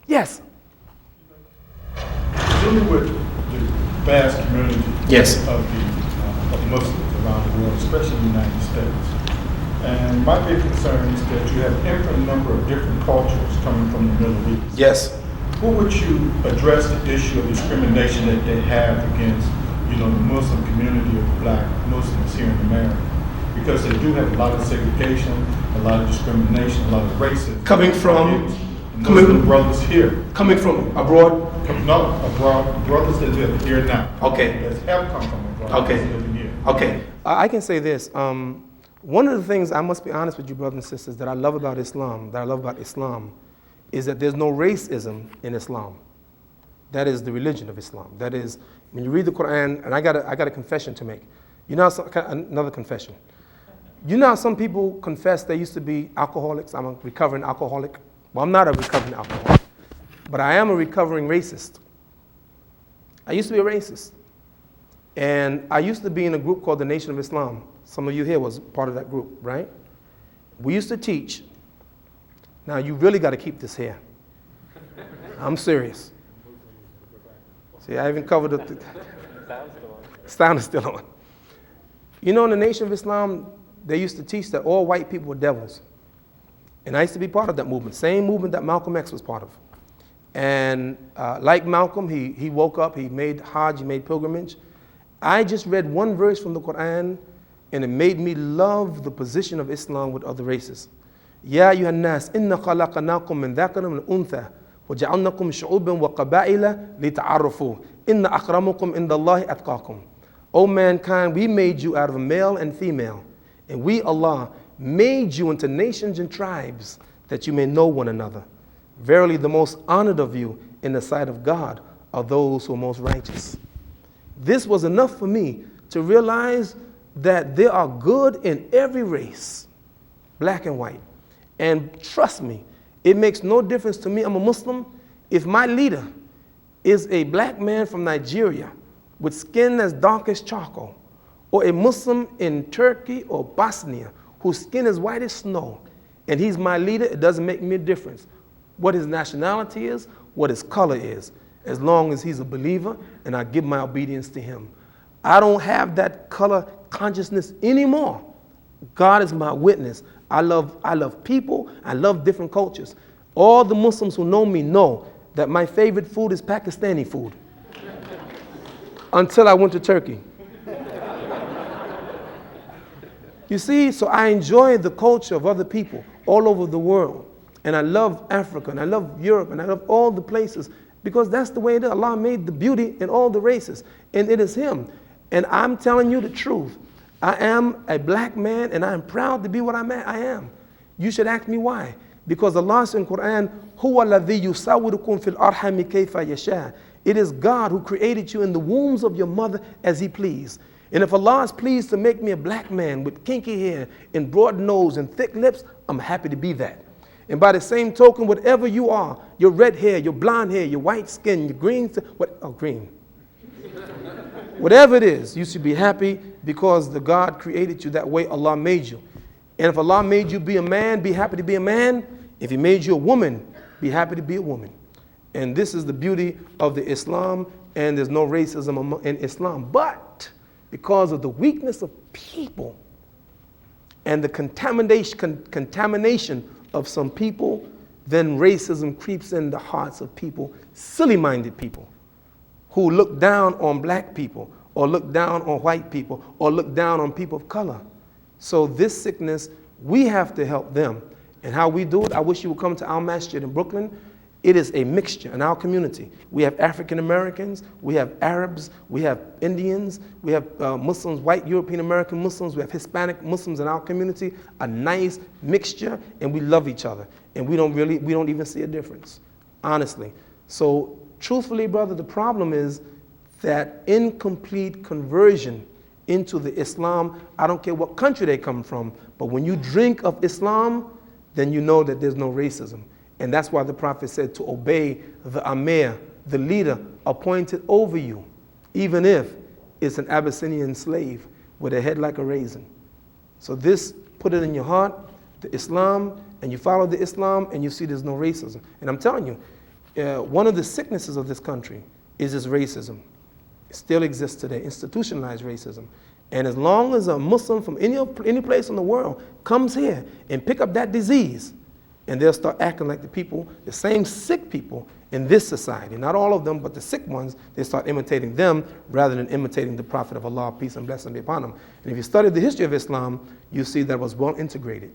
Yes. Dealing with the vast community Yes. of Muslims around the world, especially in the United States. And my big concern is that you have infinite number of different cultures coming from the Middle East. Yes. Who would you address the issue of discrimination that they have against, the Muslim community of Black Muslims here in America? Because they do have a lot of segregation, a lot of discrimination, a lot of racism. Coming from Muslim brothers here. Coming from abroad? No, abroad, brothers that live here now. Okay. That have come from abroad. Okay. That's living here. Okay. I can say this. One of the things, I must be honest with you, brothers and sisters, that I love about Islam, is that there's no racism in Islam. That is the religion of Islam. That is, when you read the Quran, and I got a confession to make. Another confession. You know how some people confess they used to be alcoholics? I'm a recovering alcoholic. Well, I'm not a recovering alcoholic, but I am a recovering racist. I used to be a racist. And I used to be in a group called the Nation of Islam. Some of you here was part of that group, right? We used to teach. Now, you really got to keep this here. I'm serious. See, I haven't covered the sound is still on. In the Nation of Islam, they used to teach that all white people were devils. And I used to be part of that movement, same movement that Malcolm X was part of. And like Malcolm, he woke up, he made Hajj, he made pilgrimage. I just read one verse from the Quran, and it made me love the position of Islam with other races. Ya ayyuhan nas, inna khalaqnakum min dhakarin wa untha, wa ja'alnakum shu'uban wa qaba'ila lita'arafu, inna akramakum indallahi atqakum. O mankind, we made you out of a male and female, and we, Allah, made you into nations and tribes that you may know one another. Verily, the most honored of you in the sight of God are those who are most righteous. This was enough for me to realize that there are good in every race, black and white. And trust me, it makes no difference to me. I'm a Muslim. If my leader is a black man from Nigeria with skin as dark as charcoal, or a Muslim in Turkey or Bosnia whose skin is white as snow, and he's my leader, it doesn't make me a difference what his nationality is, what his color is, as long as he's a believer and I give my obedience to him. I don't have that color consciousness anymore. God is my witness. I love people. I love different cultures. All the Muslims who know me know that my favorite food is Pakistani food. Until I went to Turkey. You see, so I enjoy the culture of other people all over the world. And I love Africa, and I love Europe, and I love all the places, because that's the way it is. Allah made the beauty in all the races, and it is Him. And I'm telling you the truth. I am a black man, and I am proud to be what I am. You should ask me why. Because Allah says in Quran, هُوَ الَّذِي يُصَوِّرُكُمْ فِي الْأَرْحَمِ كَيْفَ يَشَاءُ. It is God who created you in the wombs of your mother as He pleased. And if Allah is pleased to make me a black man with kinky hair and broad nose and thick lips, I'm happy to be that. And by the same token, whatever you are, your red hair, your blonde hair, your white skin, your green, green. Whatever it is, you should be happy because the God created you that way. Allah made you. And if Allah made you be a man, be happy to be a man. If He made you a woman, be happy to be a woman. And this is the beauty of the Islam, and there's no racism in Islam. But because of the weakness of people and the contamination of some people, then racism creeps in the hearts of people, silly-minded people, who look down on black people, or look down on white people, or look down on people of color. So this sickness, we have to help them. And how we do it, I wish you would come to our masjid in Brooklyn. It is a mixture in our community. We have African Americans, we have Arabs, we have Indians, we have Muslims, white European American Muslims, we have Hispanic Muslims in our community, a nice mixture, and we love each other. And we don't even see a difference, honestly. So truthfully, brother, the problem is that incomplete conversion into the Islam, I don't care what country they come from, but when you drink of Islam, then you know that there's no racism. And that's why the Prophet said to obey the Amir, the leader appointed over you, even if it's an Abyssinian slave with a head like a raisin. So this, put it in your heart, the Islam, and you follow the Islam, and you see there's no racism. And I'm telling you, one of the sicknesses of this country is this racism. It still exists today, institutionalized racism. And as long as a Muslim from any place in the world comes here and pick up that disease, and they'll start acting like the people, the same sick people in this society, not all of them, but the sick ones, they start imitating them rather than imitating the Prophet of Allah, peace and blessing be upon him. And if you study the history of Islam, you see that it was well integrated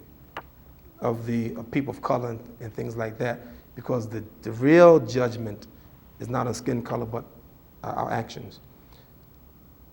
of people of color and things like that, because the real judgment is not on skin color, but our actions.